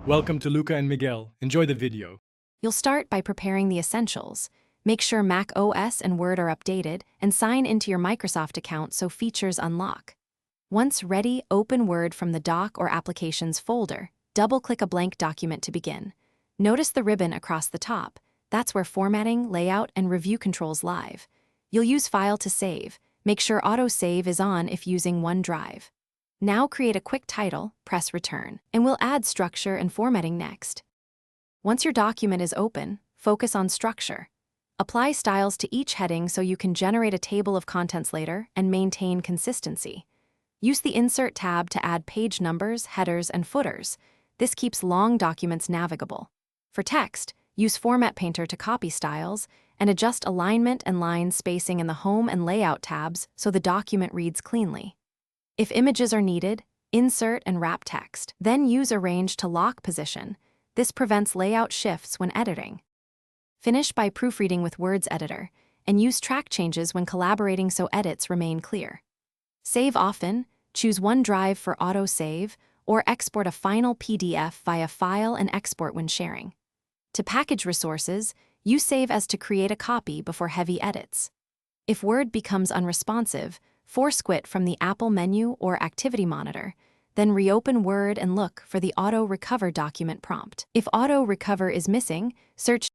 Welcome to Luca and Miguel. Enjoy the video. You'll start by preparing the essentials. Make sure Mac OS and Word are updated, and sign into your Microsoft account so features unlock. Once ready, open Word from the Doc or Applications folder. Double-click a blank document to begin. Notice the ribbon across the top. That's where formatting, layout, and review controls live. You'll use File to save. Make sure Auto Save is on if using OneDrive. Now create a quick title, press Return, and we'll add structure and formatting next. Once your document is open, focus on structure. Apply styles to each heading so you can generate a table of contents later and maintain consistency. Use the Insert tab to add page numbers, headers, and footers. This keeps long documents navigable. For text, use Format Painter to copy styles and adjust alignment and line spacing in the Home and Layout tabs so the document reads cleanly. If images are needed, insert and wrap text. Then use Arrange to lock position. This prevents layout shifts when editing. Finish by proofreading with Words Editor, and use track changes when collaborating so edits remain clear. Save often, choose OneDrive for auto-save, or export a final PDF via File and Export when sharing. To package resources, use Save As to create a copy before heavy edits. If Word becomes unresponsive, force quit from the Apple menu or Activity Monitor, then reopen Word and look for the Auto Recover document prompt. If Auto Recover is missing, search.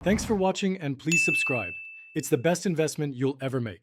Thanks for watching and please subscribe. It's the best investment you'll ever make.